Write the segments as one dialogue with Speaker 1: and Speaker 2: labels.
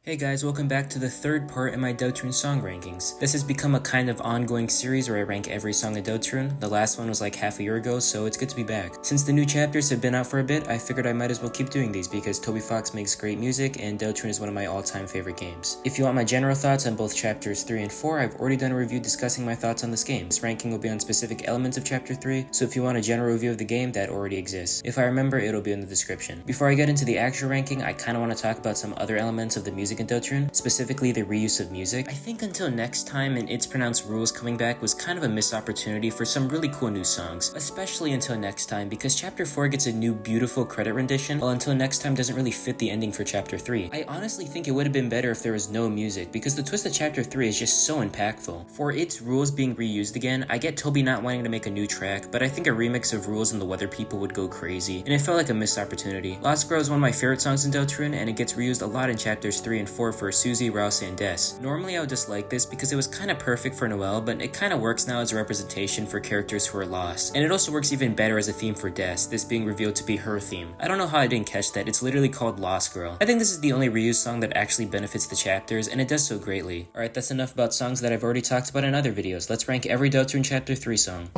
Speaker 1: Hey guys, welcome back to the third part in my Deltarune song rankings. This has become a kind of ongoing series where I rank every song in Deltarune. The last one was like half a year ago, so it's good to be back. Since the new chapters have been out for a bit, I figured I might as well keep doing these because Toby Fox makes great music and Deltarune is one of my all-time favorite games. If you want my general thoughts on both chapters 3 and 4, I've already done a review discussing my thoughts on this game. This ranking will be on specific elements of chapter 3, so if you want a general review of the game, that already exists. If I remember, it'll be in the description. Before I get into the actual ranking, I kinda want to talk about some other elements of the music in Deltarune, specifically the reuse of music. I think Until Next Time and It's Pronounced Rules coming back was kind of a missed opportunity for some really cool new songs, especially Until Next Time because Chapter 4 gets a new beautiful credit rendition, while Until Next Time doesn't really fit the ending for Chapter 3. I honestly think it would have been better if there was no music because the twist of Chapter 3 is just so impactful. For It's Rules being reused again, I get Toby not wanting to make a new track, but I think a remix of Rules and the Weather People would go crazy, and it felt like a missed opportunity. Lost Girl is one of my favorite songs in Deltarune, and it gets reused a lot in Chapters 3 and 4 for Susie, Rouse, and Des. Normally I would dislike this because it was kinda perfect for Noelle, but it kinda works now as a representation for characters who are lost. And it also works even better as a theme for Des, this being revealed to be her theme. I don't know how I didn't catch that, it's literally called Lost Girl. I think this is the only reused song that actually benefits the chapters, and it does so greatly. Alright, that's enough about songs that I've already talked about in other videos. Let's rank every Deltarune Chapter 3 song.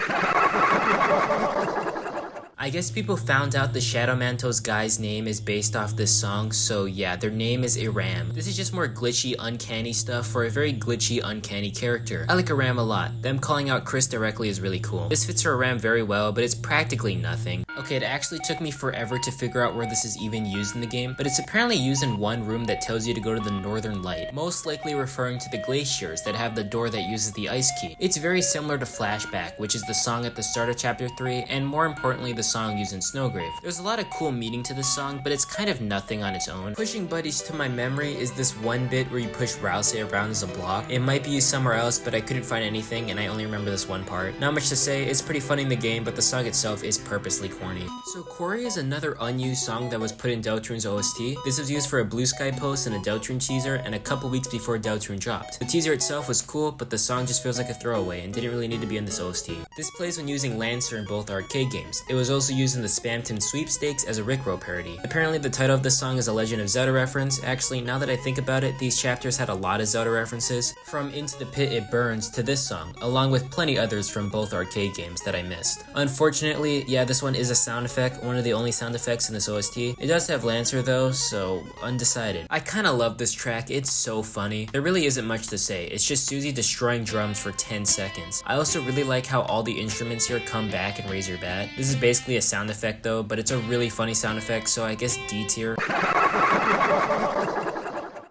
Speaker 1: I guess people found out the Shadow Manto's guy's name is based off this song, so yeah, their name is Iram. This is just more glitchy, uncanny stuff for a very glitchy, uncanny character. I like Iram a lot. Them calling out Chris directly is really cool. This fits for Iram very well, but it's practically nothing. Okay, it actually took me forever to figure out where this is even used in the game, but it's apparently used in one room that tells you to go to the Northern Light, most likely referring to the glaciers that have the door that uses the ice key. It's very similar to Flashback, which is the song at the start of Chapter 3, and more importantly, the song used in Snowgrave. There's a lot of cool meaning to this song, but it's kind of nothing on its own. Pushing Buddies to my memory is this one bit where you push Rouse around as a block. It might be used somewhere else, but I couldn't find anything, and I only remember this one part. Not much to say, it's pretty funny in the game, but the song itself is purposely corny. So Quarry is another unused song that was put in Deltarune's OST. This was used for a Blue Sky post and a Deltarune teaser, and a couple weeks before Deltarune dropped. The teaser itself was cool, but the song just feels like a throwaway and didn't really need to be in this OST. This plays when using Lancer in both arcade games. It was also used in the Spamton sweepstakes as a Rickroll parody. Apparently the title of the song is a Legend of Zelda reference. Actually, now that I think about it, these chapters had a lot of Zelda references, from Into the Pit It Burns to this song, along with plenty others from both arcade games that I missed. Unfortunately, yeah, this one is a sound effect, one of the only sound effects in this OST. It does have Lancer though, so undecided. I kinda love this track, it's so funny. There really isn't much to say, it's just Susie destroying drums for 10 seconds. I also really like how all the instruments here come back and raise your bat. This is basically a sound effect though, but it's a really funny sound effect, so I guess D tier.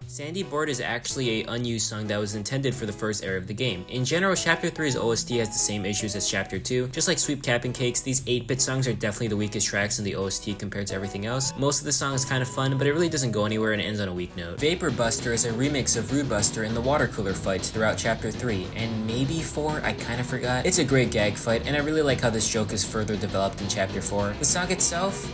Speaker 1: Sandy Board is actually a unused song that was intended for the first era of the game. In general, Chapter 3's OST has the same issues as Chapter 2. Just like Sweep Capping Cakes, these 8-bit songs are definitely the weakest tracks in the OST compared to everything else. Most of the song is kind of fun, but it really doesn't go anywhere and it ends on a weak note. Vapor Buster is a remix of Rude Buster in the water cooler fights throughout Chapter 3, and maybe 4, I kind of forgot. It's a great gag fight, and I really like how this joke is further developed in Chapter 4. The song itself?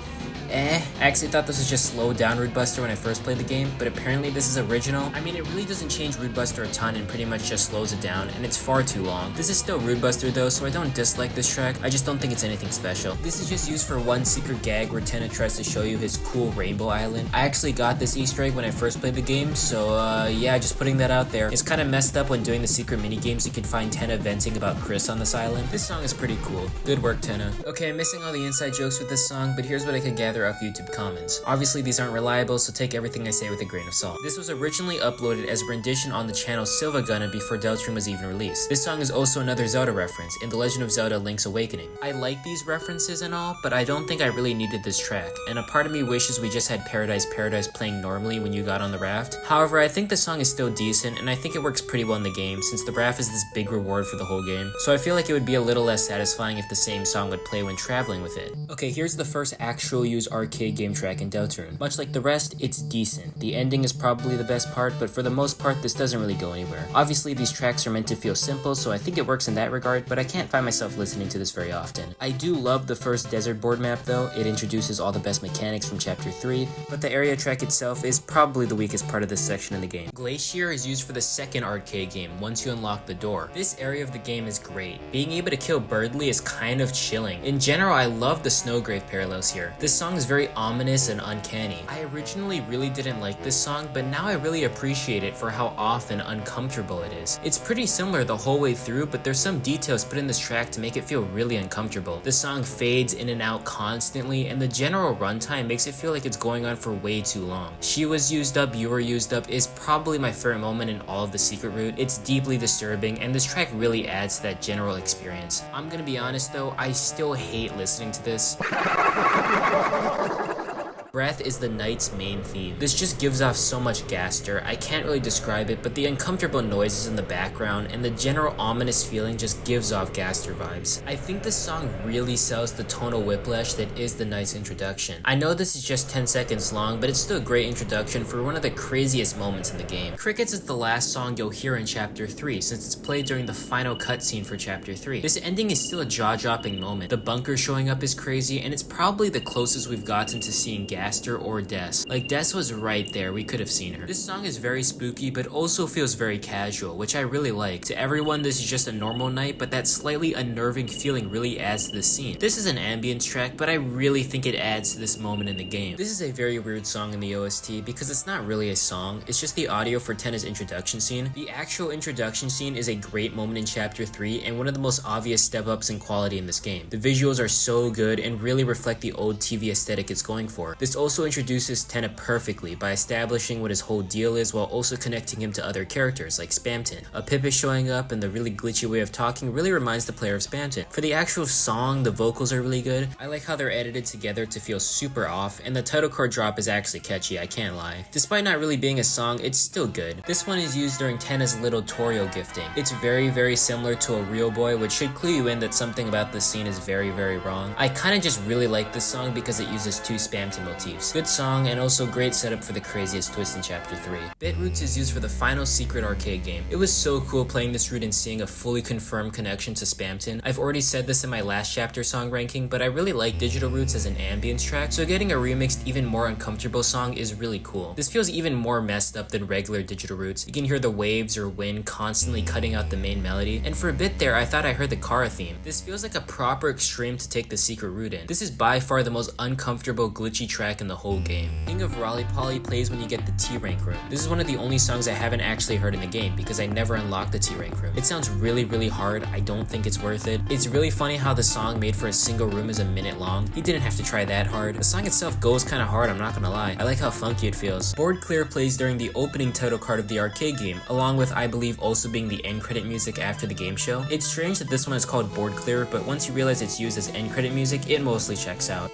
Speaker 1: I actually thought this was just slowed down Rude Buster when I first played the game, but apparently this is original. I mean, it really doesn't change Rude Buster a ton and pretty much just slows it down, and it's far too long. This is still Rude Buster though, so I don't dislike this track, I just don't think it's anything special. This is just used for one secret gag where Tenna tries to show you his cool Rainbow Island. I actually got this Easter egg when I first played the game, so yeah, just putting that out there. It's kind of messed up when doing the secret minigames you can find Tenna venting about Chris on this island. This song is pretty cool. Good work, Tenna. Okay, I'm missing all the inside jokes with this song, but here's what I could gather off YouTube comments. Obviously these aren't reliable, so take everything I say with a grain of salt. This was originally uploaded as a rendition on the channel Silvagunna before Deltarune was even released. This song is also another Zelda reference in The Legend of Zelda Link's Awakening. I like these references and all, but I don't think I really needed this track, and a part of me wishes we just had Paradise Paradise playing normally when you got on the raft. However, I think the song is still decent, and I think it works pretty well in the game since the raft is this big reward for the whole game, so I feel like it would be a little less satisfying if the same song would play when traveling with it. Okay, here's the first actual used arcade game track in Deltarune. Much like the rest, it's decent. The ending is probably the best part, but for the most part, this doesn't really go anywhere. Obviously, these tracks are meant to feel simple, so I think it works in that regard, but I can't find myself listening to this very often. I do love the first desert board map though. It introduces all the best mechanics from Chapter 3, but the area track itself is probably the weakest part of this section of the game. Glacier is used for the second arcade game once you unlock the door. This area of the game is great. Being able to kill Birdly is kind of chilling. In general, I love the Snowgrave parallels here. This song is very ominous and uncanny. I originally really didn't like this song, but now I really appreciate it for how off and uncomfortable it is. It's pretty similar the whole way through, but there's some details put in this track to make it feel really uncomfortable. The song fades in and out constantly, and the general runtime makes it feel like it's going on for way too long. She Was Used Up, You Were Used Up is probably my favorite moment in all of the secret route. It's deeply disturbing, and this track really adds to that general experience. I'm gonna be honest though, I still hate listening to this. Breath is the Knight's main theme. This just gives off so much gaster. I can't really describe it, but the uncomfortable noises in the background and the general ominous feeling just gives off gaster vibes. I think this song really sells the tonal whiplash that is the Knight's introduction. I know this is just 10 seconds long, but it's still a great introduction for one of the craziest moments in the game. Crickets is the last song you'll hear in Chapter 3 since it's played during the final cutscene for Chapter 3. This ending is still a jaw-dropping moment. The bunker showing up is crazy, and it's probably the closest we've gotten to seeing gaster or Des. Like, Des was right there, we could have seen her. This song is very spooky, but also feels very casual, which I really like. To everyone, this is just a normal night, but that slightly unnerving feeling really adds to the scene. This is an ambience track, but I really think it adds to this moment in the game. This is a very weird song in the OST because it's not really a song, it's just the audio for Tenna's introduction scene. The actual introduction scene is a great moment in Chapter 3 and one of the most obvious step-ups in quality in this game. The visuals are so good and really reflect the old TV aesthetic it's going for. This also introduces Tenna perfectly by establishing what his whole deal is while also connecting him to other characters like Spamton. A Pippa showing up and the really glitchy way of talking really reminds the player of Spamton. For the actual song, the vocals are really good. I like how they're edited together to feel super off, and the title chord drop is actually catchy, I can't lie. Despite not really being a song, it's still good. This one is used during Tenna's little Torio gifting. It's very similar to a Real Boy, which should clue you in that something about this scene is very wrong. I kinda just really like this song because it uses two Spamton motifs. Good song and also great setup for the craziest twist in Chapter 3. Bit Roots is used for the final secret arcade game. It was so cool playing this route and seeing a fully confirmed connection to Spamton. I've already said this in my last chapter song ranking, but I really like Digital Roots as an ambience track, so getting a remixed, even more uncomfortable song is really cool. This feels even more messed up than regular Digital Roots. You can hear the waves or wind constantly cutting out the main melody, and for a bit there I thought I heard the Kara theme. This feels like a proper extreme to take the secret route in. This is by far the most uncomfortable, glitchy track in the whole game. King of Raleigh Polly plays when you get the T-Rank room. This is one of the only songs I haven't actually heard in the game because I never unlocked the T-Rank room. It sounds really hard, I don't think it's worth it. It's really funny how the song made for a single room is a minute long. He didn't have to try that hard. The song itself goes kinda hard, I'm not gonna lie. I like how funky it feels. Board Clear plays during the opening title card of the arcade game, along with I believe also being the end credit music after the game show. It's strange that this one is called Board Clear, but once you realize it's used as end credit music, it mostly checks out.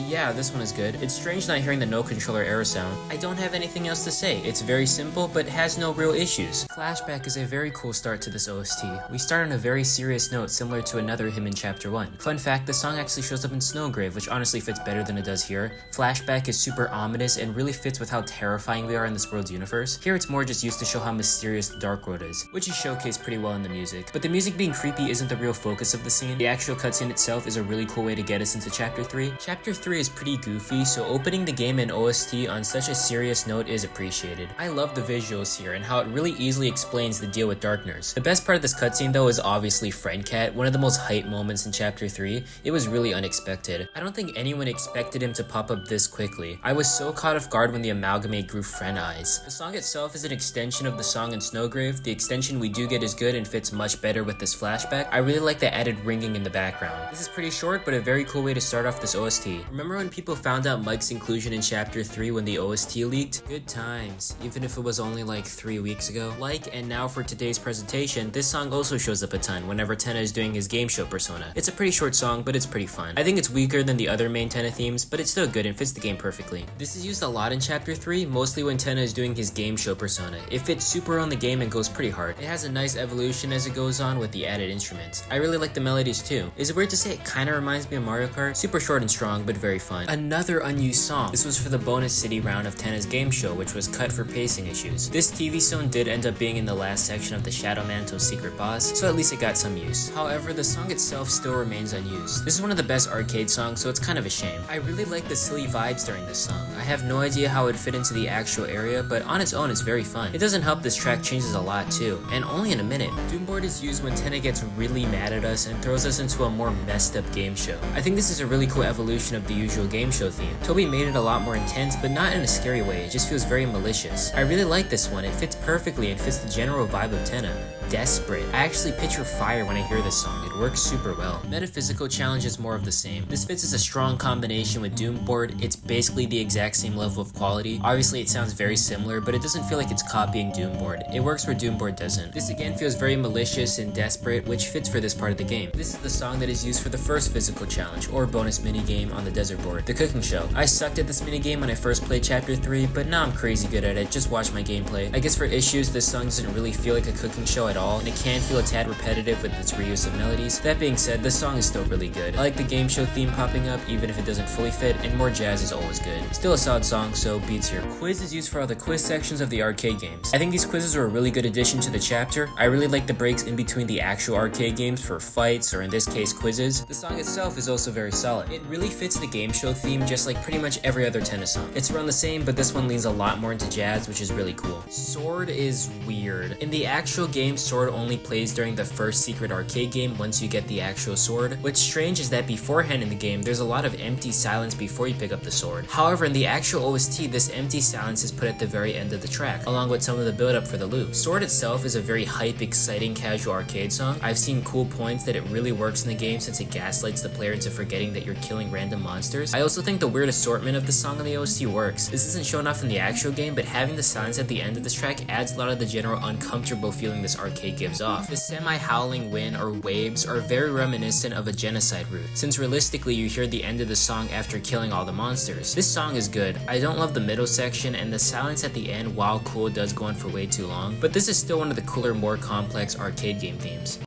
Speaker 1: Yeah, this one is good. It's strange not hearing the no controller error sound. I don't have anything else to say. It's very simple, but has no real issues. Flashback is a very cool start to this OST. We start on a very serious note similar to another hymn in Chapter 1. Fun fact, the song actually shows up in Snowgrave, which honestly fits better than it does here. Flashback is super ominous and really fits with how terrifying we are in this world's universe. Here it's more just used to show how mysterious the Dark World is, which is showcased pretty well in the music. But the music being creepy isn't the real focus of the scene. The actual cutscene itself is a really cool way to get us into Chapter 3. Chapter 3 is pretty goofy, so opening the game in OST on such a serious note is appreciated. I love the visuals here and how it really easily explains the deal with Darkness. The best part of this cutscene though is obviously Friendcat, one of the most hype moments in Chapter 3. It was really unexpected. I don't think anyone expected him to pop up this quickly. I was so caught off guard when the Amalgamate grew Friend Eyes. The song itself is an extension of the song in Snowgrave. The extension we do get is good and fits much better with this flashback. I really like the added ringing in the background. This is pretty short, but a very cool way to start off this OST. Remember when people found out Mike's inclusion in Chapter 3 when the OST leaked? Good times, even if it was only like 3 weeks ago. And now for today's presentation, this song also shows up a ton whenever Tenna is doing his game show persona. It's a pretty short song, but it's pretty fun. I think it's weaker than the other main Tenna themes, but it's still good and fits the game perfectly. This is used a lot in Chapter 3, mostly when Tenna is doing his game show persona. It fits super on the game and goes pretty hard. It has a nice evolution as it goes on with the added instruments. I really like the melodies too. Is it weird to say it kinda reminds me of Mario Kart? Super short and strong, but very fun. Another unused song. This was for the bonus city round of Tenna's game show, which was cut for pacing issues. This TV zone did end up being in the last section of the Shadow Mantle secret boss, so at least it got some use. However, the song itself still remains unused. This is one of the best arcade songs, so it's kind of a shame. I really like the silly vibes during this song. I have no idea how it would fit into the actual area, but on its own it's very fun. It doesn't help this track changes a lot too, and only in a minute. Doomboard is used when Tenna gets really mad at us and throws us into a more messed up game show. I think this is a really cool evolution of the usual game show theme. Toby made it a lot more intense, but not in a scary way, it just feels very malicious. I really like this one, it fits perfectly and fits the general vibe of Tenna. Desperate. I actually picture fire when I hear this song, it works super well. Metaphysical challenge is more of the same. This fits as a strong combination with Doomboard, it's basically the exact same level of quality. Obviously it sounds very similar, but it doesn't feel like it's copying Doomboard. It works where Doomboard doesn't. This again feels very malicious and desperate, which fits for this part of the game. This is the song that is used for the first physical challenge, or bonus minigame on the desert board, the cooking show. I sucked at this minigame when I first played chapter 3, but now I'm crazy good at it, just watch my gameplay. I guess for issues, this song doesn't really feel like a cooking show at all, and it can feel a tad repetitive with its reuse of melodies. That being said, this song is still really good. I like the game show theme popping up, even if it doesn't fully fit, and more jazz is always good. Still a solid song, so beats here. Quiz is used for all the quiz sections of the arcade games. I think these quizzes are a really good addition to the chapter. I really like the breaks in between the actual arcade games for fights, or in this case, quizzes. The song itself is also very solid. It really fits the game show theme just like pretty much every other Tenna song. It's around the same, but this one leans a lot more into jazz, which is really cool. Sword is weird. In the actual game, Sword only plays during the first secret arcade game once you get the actual sword. What's strange is that beforehand in the game, there's a lot of empty silence before you pick up the sword. However, in the actual OST, this empty silence is put at the very end of the track, along with some of the build up for the loop. Sword itself is a very hype, exciting, casual arcade song. I've seen cool points that it really works in the game since it gaslights the player into forgetting that you're killing random monsters. I also think the weird assortment of the song on the OST works. This isn't shown off in the actual game, but having the silence at the end of this track adds a lot of the general uncomfortable feeling this arcade gives off. The semi-howling wind or waves are very reminiscent of a genocide route, since realistically you hear the end of the song after killing all the monsters. This song is good. I don't love the middle section, and the silence at the end, while cool, does go on for way too long, but this is still one of the cooler, more complex arcade game themes.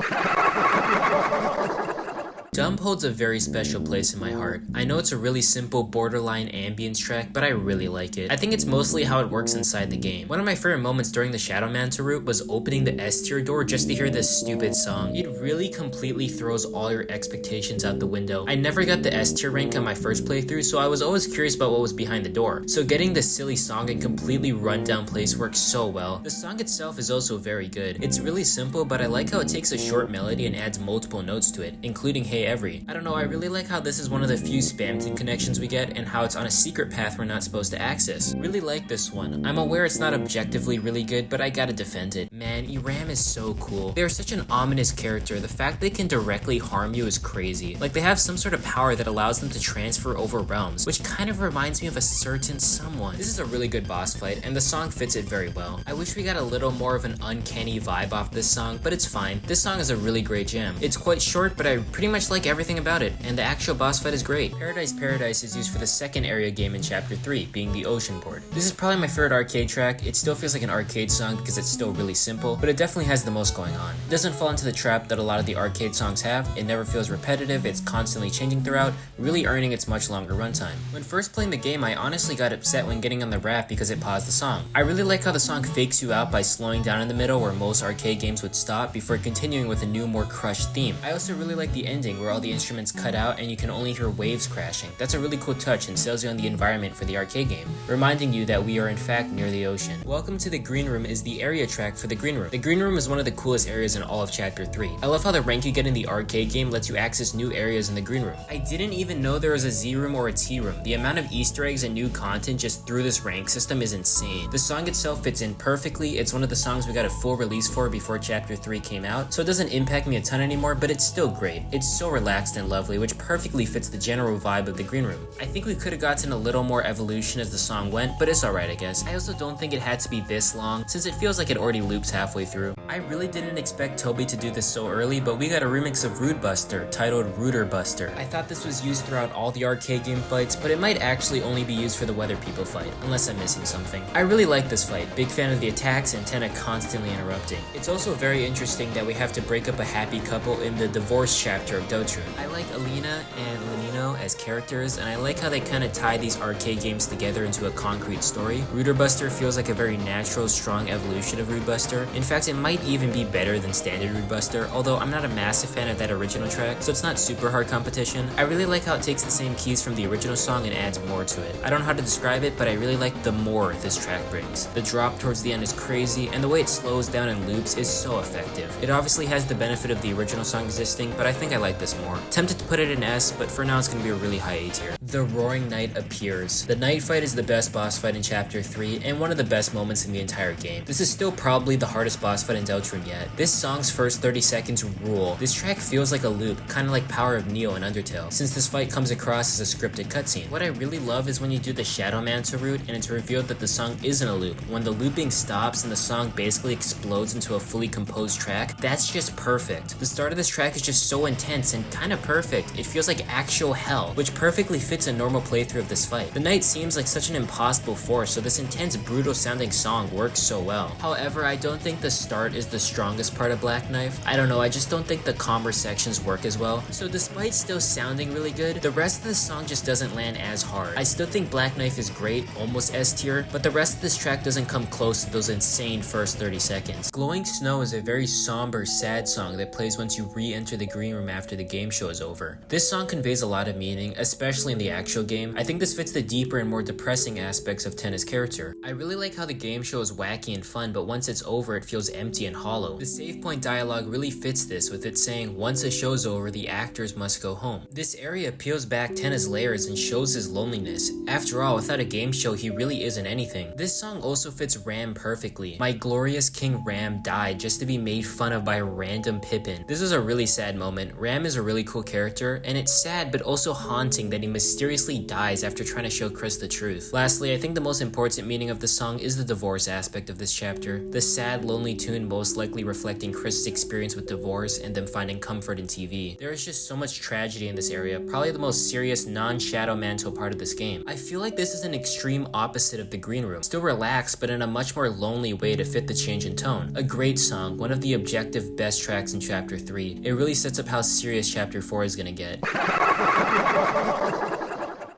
Speaker 1: Dump holds a very special place in my heart. I know it's a really simple borderline ambience track, but I really like it. I think it's mostly how it works inside the game. One of my favorite moments during the Shadow Mantle route was opening the S tier door just to hear this stupid song. It really completely throws all your expectations out the window. I never got the S tier rank on my first playthrough, so I was always curious about what was behind the door. So getting this silly song in completely rundown place works so well. The song itself is also very good. It's really simple, but I like how it takes a short melody and adds multiple notes to it, including Hey Every. I don't know, I really like how this is one of the few spam thing connections we get, and how it's on a secret path we're not supposed to access. Really like this one. I'm aware it's not objectively really good, but I gotta defend it. Man, Iram is so cool. They're such an ominous character. The fact they can directly harm you is crazy. Like they have some sort of power that allows them to transfer over realms, which kind of reminds me of a certain someone. This is a really good boss fight, and the song fits it very well. I wish we got a little more of an uncanny vibe off this song, but it's fine. This song is a really great jam. It's quite short, but I pretty much like everything about it, and the actual boss fight is great. Paradise is used for the second area game in chapter 3, being the ocean board. This is probably my favorite arcade track. It still feels like an arcade song because it's still really simple, but it definitely has the most going on. It doesn't fall into the trap that a lot of the arcade songs have. It never feels repetitive, it's constantly changing throughout, really earning its much longer runtime. When first playing the game, I honestly got upset when getting on the raft because it paused the song. I really like how the song fakes you out by slowing down in the middle where most arcade games would stop before continuing with a new, more crushed theme. I also really like the ending where all the instruments cut out and you can only hear waves crashing. That's a really cool touch and sells you on the environment for the arcade game, reminding you that we are in fact near the ocean. Welcome to the Green Room is the area track for the Green Room. The Green Room is one of the coolest areas in all of chapter 3. I love how the rank you get in the arcade game lets you access new areas in the Green Room. I didn't even know there was a Z room or a T room. The amount of Easter eggs and new content just through this rank system is insane. The song itself fits in perfectly. It's one of the songs we got a full release for before chapter 3 came out, so it doesn't impact me a ton anymore, but it's still great. It's so relaxed and lovely, which perfectly fits the general vibe of the Green Room. I think we could have gotten a little more evolution as the song went, but it's alright I guess. I also don't think it had to be this long, since it feels like it already loops halfway through. I really didn't expect Toby to do this so early, but we got a remix of Rude Buster, titled Rooter Buster. I thought this was used throughout all the arcade game fights, but it might actually only be used for the Weather People fight, unless I'm missing something. I really like this fight, big fan of the attacks and Tenna constantly interrupting. It's also very interesting that we have to break up a happy couple in the divorce chapter of Deltarune. I like Alina and Lenino as characters, and I like how they kind of tie these arcade games together into a concrete story. Rooter Buster feels like a very natural, strong evolution of Rude Buster. In fact, it might even be better than standard Rude Buster, although I'm not a massive fan of that original track, so it's not super hard competition. I really like how it takes the same keys from the original song and adds more to it. I don't know how to describe it, but I really like the more this track brings. The drop towards the end is crazy, and the way it slows down and loops is so effective. It obviously has the benefit of the original song existing, but I think I like this more. Tempted to put it in S, but for now it's gonna be a really high A tier. The Roaring Knight appears. The Knight fight is the best boss fight in Chapter 3, and one of the best moments in the entire game. This is still probably the hardest boss fight in Deltarune yet. This song's first 30 seconds rule. This track feels like a loop, kinda like Power of Neo in Undertale, since this fight comes across as a scripted cutscene. What I really love is when you do the Shadow Mantle route and it's revealed that the song isn't a loop. When the looping stops and the song basically explodes into a fully composed track, that's just perfect. The start of this track is just so intense and kinda perfect. It feels like actual hell, which perfectly fits a normal playthrough of this fight. The Knight seems like such an impossible force, so this intense, brutal sounding song works so well. However, I don't think the start is the strongest part of Black Knife. I don't know, I just don't think the calmer sections work as well. So despite still sounding really good, the rest of the song just doesn't land as hard. I still think Black Knife is great, almost S tier, but the rest of this track doesn't come close to those insane first 30 seconds. Glowing Snow is a very somber, sad song that plays once you re-enter the green room after the game show is over. This song conveys a lot of meaning, especially in the actual game. I think this fits the deeper and more depressing aspects of Tenna's character. I really like how the game show is wacky and fun, but once it's over it feels empty and hollow. The save point dialogue really fits this, with it saying, once the show's over, the actors must go home. This area peels back Tenna's layers and shows his loneliness. After all, without a game show, he really isn't anything. This song also fits Ram perfectly. My glorious King Ram died just to be made fun of by a random Pippin. This was a really sad moment. Ram is a really cool character, and it's sad but also haunting that he mysteriously dies after trying to show Chris the truth. Lastly, I think the most important meaning of the song is the divorce aspect of this chapter. The sad, lonely tune most likely reflecting Chris' experience with divorce and them finding comfort in TV. There is just so much tragedy in this area, probably the most serious non-Shadow Mantle part of this game. I feel like this is an extreme opposite of the green room. Still relaxed, but in a much more lonely way to fit the change in tone. A great song, one of the objective best tracks in Chapter 3. It really sets up how serious Chapter 4 is gonna get.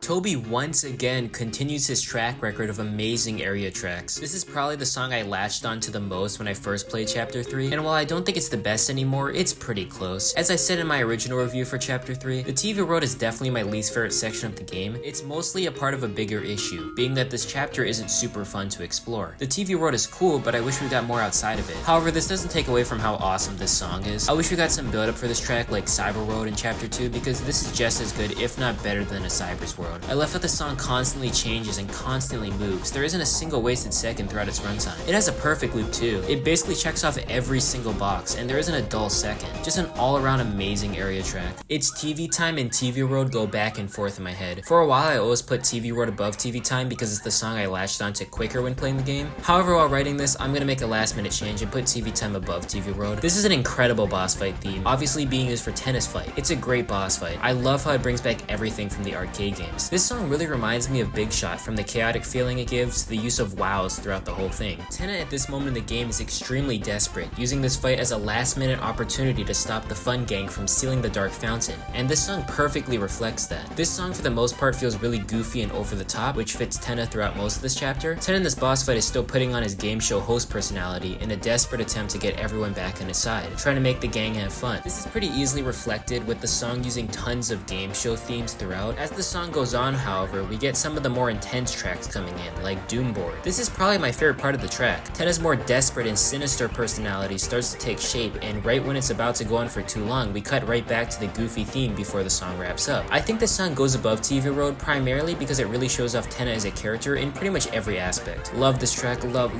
Speaker 1: Toby once again continues his track record of amazing area tracks. This is probably the song I latched onto the most when I first played Chapter 3, and while I don't think it's the best anymore, it's pretty close. As I said in my original review for Chapter 3, the TV Road is definitely my least favorite section of the game. It's mostly a part of a bigger issue, being that this chapter isn't super fun to explore. The TV Road is cool, but I wish we got more outside of it. However, this doesn't take away from how awesome this song is. I wish we got some build up for this track like Cyber Road in Chapter 2, because this is just as good, if not better, than a Cyber's World. I love how the song constantly changes and constantly moves. There isn't a single wasted second throughout its runtime. It has a perfect loop too. It basically checks off every single box, and there isn't a dull second. Just an all-around amazing area track. Its TV Time and TV Road go back and forth in my head. For a while, I always put TV Road above TV Time because it's the song I latched onto quicker when playing the game. However, while writing this, I'm gonna make a last-minute change and put TV Time above TV Road. This is an incredible boss fight theme, obviously being used for Tennis Fight. It's a great boss fight. I love how it brings back everything from the arcade games. This song really reminds me of Big Shot, from the chaotic feeling it gives to the use of wows throughout the whole thing. Tenna at this moment in the game is extremely desperate, using this fight as a last-minute opportunity to stop the Fun Gang from stealing the Dark Fountain, and this song perfectly reflects that. This song for the most part feels really goofy and over the top, which fits Tenna throughout most of this chapter. Tenna in this boss fight is still putting on his game show host personality in a desperate attempt to get everyone back on his side, trying to make the gang have fun. This is pretty easily reflected with the song using tons of game show themes throughout. As the song goes on, however, we get some of the more intense tracks coming in, like Doomboard. This is probably my favorite part of the track. Tenna's more desperate and sinister personality starts to take shape, and right when it's about to go on for too long, we cut right back to the goofy theme before the song wraps up. I think this song goes above TV Road primarily because it really shows off Tenna as a character in pretty much every aspect. Love this track, love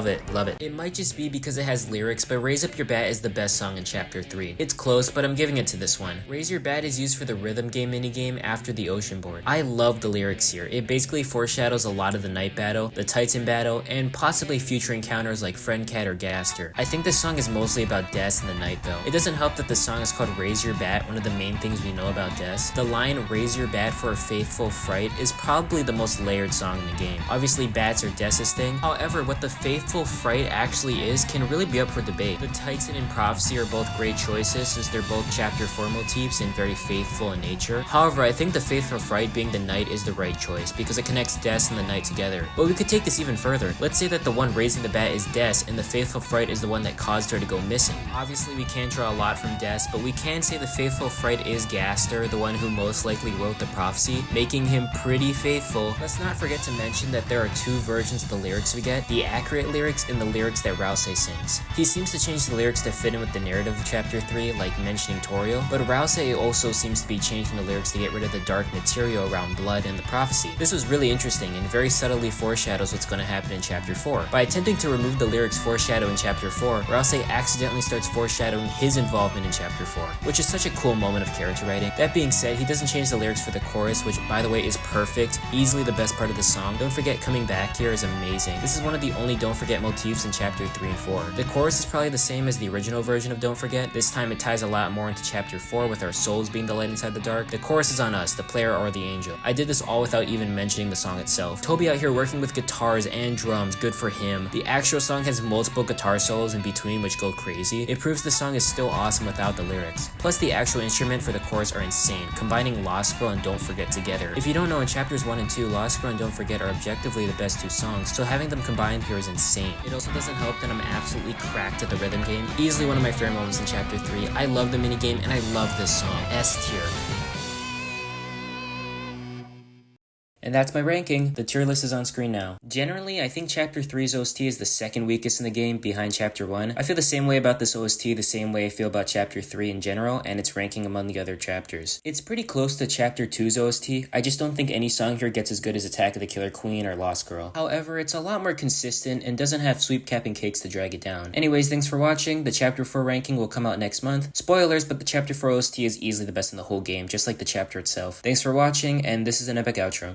Speaker 1: it. It might just be because it has lyrics, but Raise Up Your Bat is the best song in Chapter 3. It's close, but I'm giving it to this one. Raise Your Bat is used for the rhythm game minigame after the Ocean Board. I love the lyrics here. It basically foreshadows a lot of the night battle, the Titan battle, and possibly future encounters like Friend Cat or Gaster. I think this song is mostly about Des in the night though. It doesn't help that the song is called Raise Your Bat, one of the main things we know about Des. The line Raise Your Bat for a faithful fright is probably the most layered song in the game. Obviously bats are Des' thing, however what the faithful fright actually is can really be up for debate. The Titan and Prophecy are both great choices since they're both chapter 4 motifs and very faithful in nature. However, I think the faithful fright being the night is the right choice because it connects Des and the night together. But we could take this even further. Let's say that the one raising the bat is Des and the faithful fright is the one that caused her to go missing. Obviously we can't draw a lot from Des, but we can say the faithful fright is Gaster, the one who most likely wrote the prophecy, making him pretty faithful. Let's not forget to mention that there are two versions of the lyrics we get, the accurate lyrics and the lyrics that Rouse sings. He seems to change the lyrics to fit in with the narrative of chapter 3, like mentioning Toriel, but Rouse also seems to be changing the lyrics to get rid of the dark material around blood and the prophecy. This was really interesting and very subtly foreshadows what's going to happen in chapter 4. By attempting to remove the lyrics foreshadow in chapter 4, Rouse accidentally starts foreshadowing his involvement in chapter 4, which is such a cool moment of character writing. That being said, he doesn't change the lyrics for the chorus, which by the way is perfect, easily the best part of the song. Don't Forget coming back here is amazing. This is one of the only Don't Forget motifs in chapter 3 and 4. The chorus is probably the same as the original version of Don't Forget. This time it ties a lot more into chapter 4 with our souls being the light inside the dark. The chorus is on us, the player or the angel. I did this all without even mentioning the song itself. Toby out here working with guitars and drums, good for him. The actual song has multiple guitar solos in between which go crazy. It proves the song is still awesome without the lyrics. Plus the actual instrument for the chorus are insane, combining Lost Girl and Don't Forget together. If you don't know, in chapters 1 and 2, Lost Girl and Don't Forget are objectively the best two songs, so having them combined here is insane. It also doesn't help that I'm absolutely cracked at the rhythm game. Easily one of my favorite moments in chapter 3. I love the minigame and I love this song. S tier. And that's my ranking. The tier list is on screen now. Generally, I think Chapter 3's OST is the second weakest in the game, behind Chapter 1. I feel the same way about this OST, the same way I feel about Chapter 3 in general, and its ranking among the other chapters. It's pretty close to Chapter 2's OST, I just don't think any song here gets as good as Attack of the Killer Queen or Lost Girl. However, it's a lot more consistent and doesn't have Sweep Cap and Cakes to drag it down. Anyways, thanks for watching. The Chapter 4 ranking will come out next month. Spoilers, but the Chapter 4 OST is easily the best in the whole game, just like the chapter itself. Thanks for watching, and this is an epic outro.